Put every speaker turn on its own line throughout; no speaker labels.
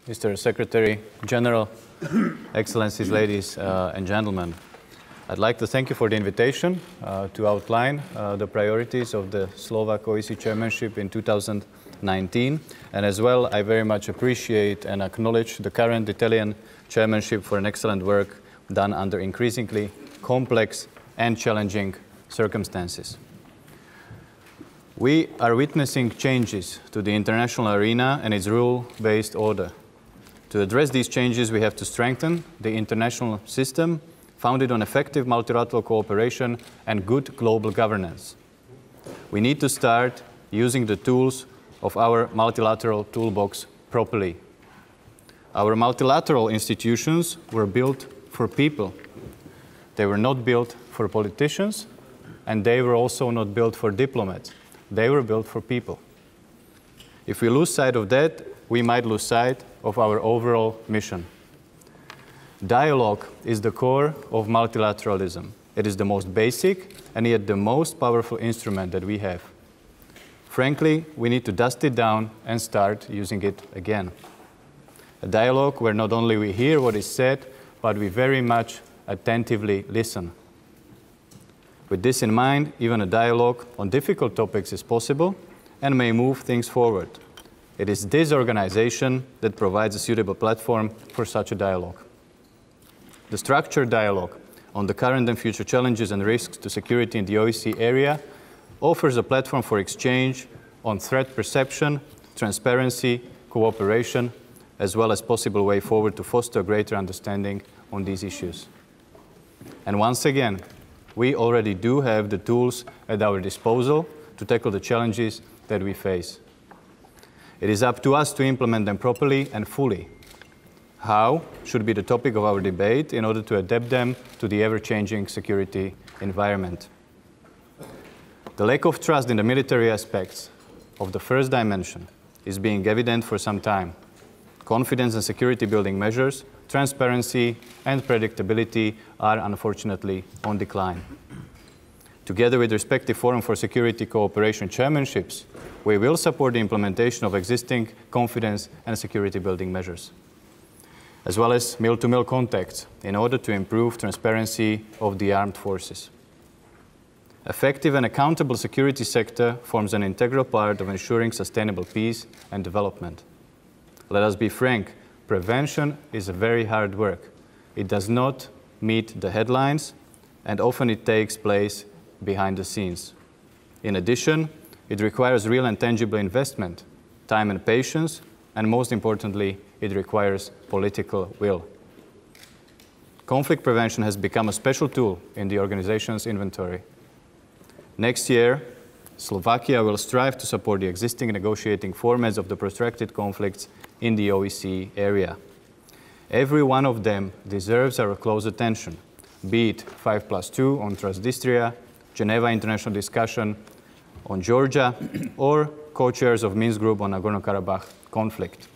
Mr. Secretary General, Excellencies, ladies and gentlemen. I'd like to thank you for the invitation to outline the priorities of the Slovak OEC chairmanship in 2019. And as well, I very much appreciate and acknowledge the current Italian chairmanship for an excellent work done under increasingly complex and challenging circumstances. We are witnessing changes to the international arena and its rule-based order. To address these changes, we have to strengthen the international system founded on effective multilateral cooperation and good global governance. We need to start using the tools of our multilateral toolbox properly. Our multilateral institutions were built for people. They were not built for politicians, and they were also not built for diplomats. They were built for people. If we lose sight of that, we might lose sight of our overall mission. Dialogue is the core of multilateralism. It is the most basic and yet the most powerful instrument that we have. Frankly, we need to dust it down and start using it again. A dialogue where not only we hear what is said, but we very much attentively listen. With this in mind, even a dialogue on difficult topics is possible and may move things forward. It is this organization that provides a suitable platform for such a dialogue. The structured dialogue on the current and future challenges and risks to security in the OEC area offers a platform for exchange on threat perception, transparency, cooperation, as well as possible way forward to foster greater understanding on these issues. And once again, we already do have the tools at our disposal to tackle the challenges that we face. It is up to us to implement them properly and fully. How should be the topic of our debate in order to adapt them to the ever-changing security environment. The lack of trust in the military aspects of the first dimension is being evident for some time. Confidence and security building measures, transparency and predictability are unfortunately on decline. Together with respective Forum for Security Cooperation chairmanships, we will support the implementation of existing confidence and security building measures, as well as mil-to-mil contacts in order to improve transparency of the armed forces. Effective and accountable security sector forms an integral part of ensuring sustainable peace and development. Let us be frank, prevention is a very hard work. It does not meet the headlines, and often it takes place behind the scenes. In addition, it requires real and tangible investment, time and patience, and most importantly, it requires political will. Conflict prevention has become a special tool in the organization's inventory. Next year, Slovakia will strive to support the existing negotiating formats of the protracted conflicts in the OEC area. Every one of them deserves our close attention, be it 5+2 on Transnistria, Geneva International Discussion on Georgia, or co-chairs of Minsk Group on Nagorno-Karabakh conflict.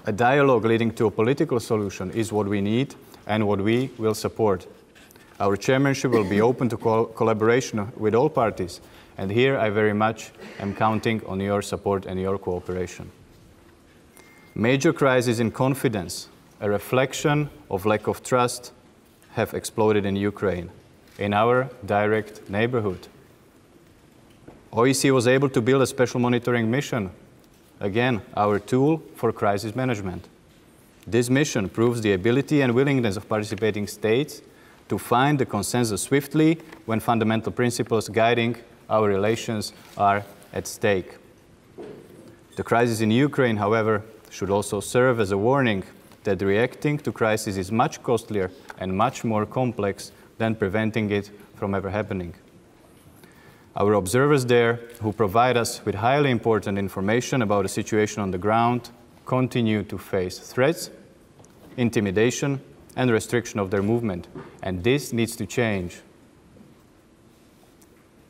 A dialogue leading to a political solution is what we need and what we will support. Our chairmanship will be open to collaboration with all parties, and here I very much am counting on your support and your cooperation. Major crises in confidence, a reflection of lack of trust, have exploded in Ukraine, in our direct neighborhood. OEC was able to build a special monitoring mission, again, our tool for crisis management. This mission proves the ability and willingness of participating states to find the consensus swiftly when fundamental principles guiding our relations are at stake. The crisis in Ukraine, however, should also serve as a warning that reacting to crisis is much costlier and much more complex than preventing it from ever happening. Our observers there, who provide us with highly important information about the situation on the ground, continue to face threats, intimidation, and restriction of their movement, and this needs to change.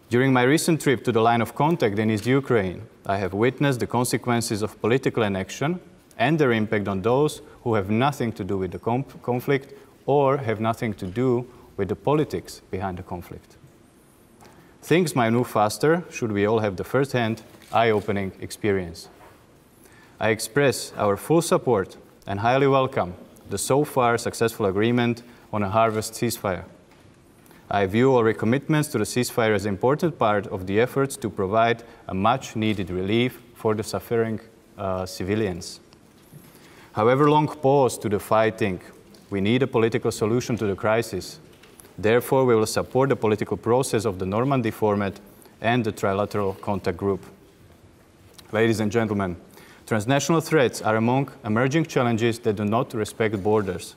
During my recent trip to the line of contact in East Ukraine, I have witnessed the consequences of political inaction and their impact on those who have nothing to do with the conflict or have nothing to do with the politics behind the conflict. Things might move faster should we all have the first-hand, eye-opening experience. I express our full support and highly welcome the so far successful agreement on a harvest ceasefire. I view our recommitments to the ceasefire as an important part of the efforts to provide a much-needed relief for the suffering civilians. However long pause to the fighting, we need a political solution to the crisis. Therefore, we will support the political process of the Normandy format and the trilateral contact group. Ladies and gentlemen, transnational threats are among emerging challenges that do not respect borders.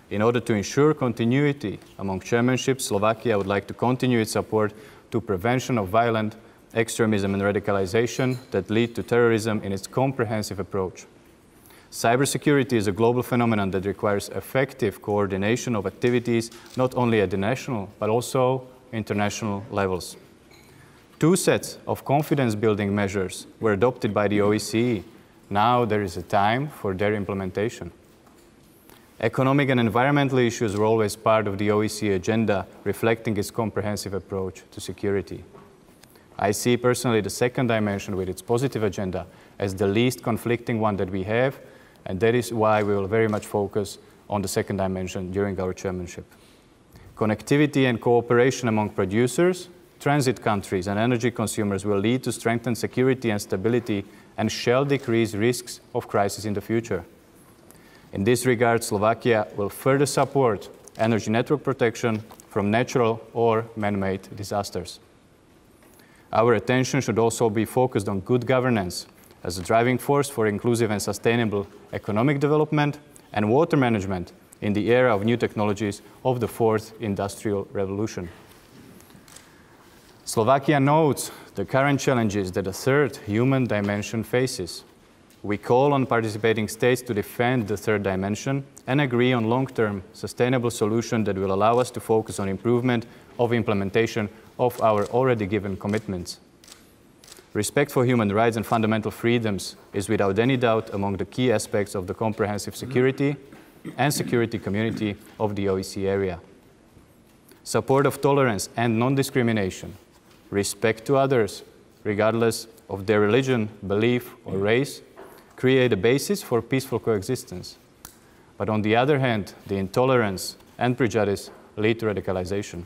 In order to ensure continuity among chairmanships, Slovakia would like to continue its support to prevention of violent extremism and radicalization that lead to terrorism in its comprehensive approach. Cybersecurity is a global phenomenon that requires effective coordination of activities not only at the national but also international levels. 2 sets of confidence-building measures were adopted by the OBSE. Now there is a time for their implementation. Economic and environmental issues were always part of the OBSE agenda, reflecting its comprehensive approach to security. I see personally the second dimension with its positive agenda as the least conflicting one that we have, and that is why we will very much focus on the second dimension during our chairmanship. Connectivity and cooperation among producers, transit countries, and energy consumers will lead to strengthened security and stability and shall decrease risks of crisis in the future. In this regard, Slovakia will further support energy network protection from natural or man-made disasters. Our attention should also be focused on good governance as a driving force for inclusive and sustainable economic development and water management in the era of new technologies of the 4th Industrial Revolution. Slovakia notes the current challenges that the 3rd human dimension faces. We call on participating states to defend the 3rd dimension and agree on long-term sustainable solutions that will allow us to focus on improvement of implementation of our already given commitments. Respect for human rights and fundamental freedoms is without any doubt among the key aspects of the comprehensive security and security community of the OBSE area. Support of tolerance and non-discrimination, respect to others, regardless of their religion, belief, or race, create a basis for peaceful coexistence. But on the other hand, the intolerance and prejudice lead to radicalization.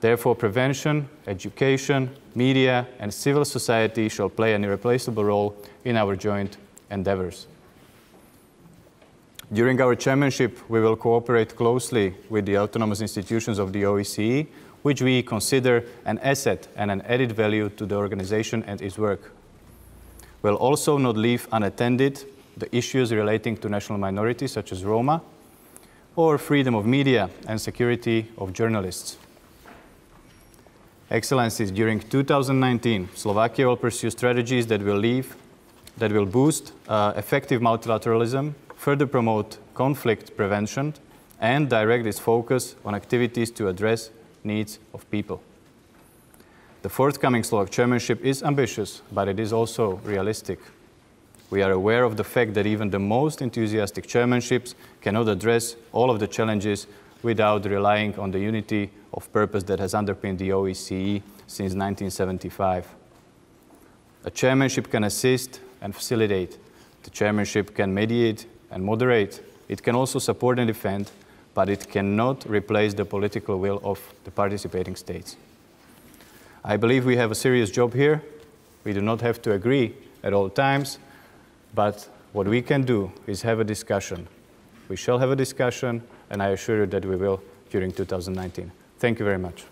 Therefore, prevention, education, media, and civil society shall play an irreplaceable role in our joint endeavors. During our chairmanship, we will cooperate closely with the autonomous institutions of the OBSE, which we consider an asset and an added value to the organization and its work. We'll also not leave unattended the issues relating to national minorities, such as Roma, or freedom of media and security of journalists. Excellencies, during 2019, Slovakia will pursue strategies that will boost effective multilateralism, further promote conflict prevention, and direct its focus on activities to address needs of people. The forthcoming Slovak chairmanship is ambitious, but it is also realistic. We are aware of the fact that even the most enthusiastic chairmanships cannot address all of the challenges without relying on the unity of purpose that has underpinned the OBSE since 1975. A chairmanship can assist and facilitate. The chairmanship can mediate and moderate. It can also support and defend, but it cannot replace the political will of the participating states. I believe we have a serious job here. We do not have to agree at all times, but what we can do is have a discussion. We shall have a discussion, and I assure you that we will during 2019. Thank you very much.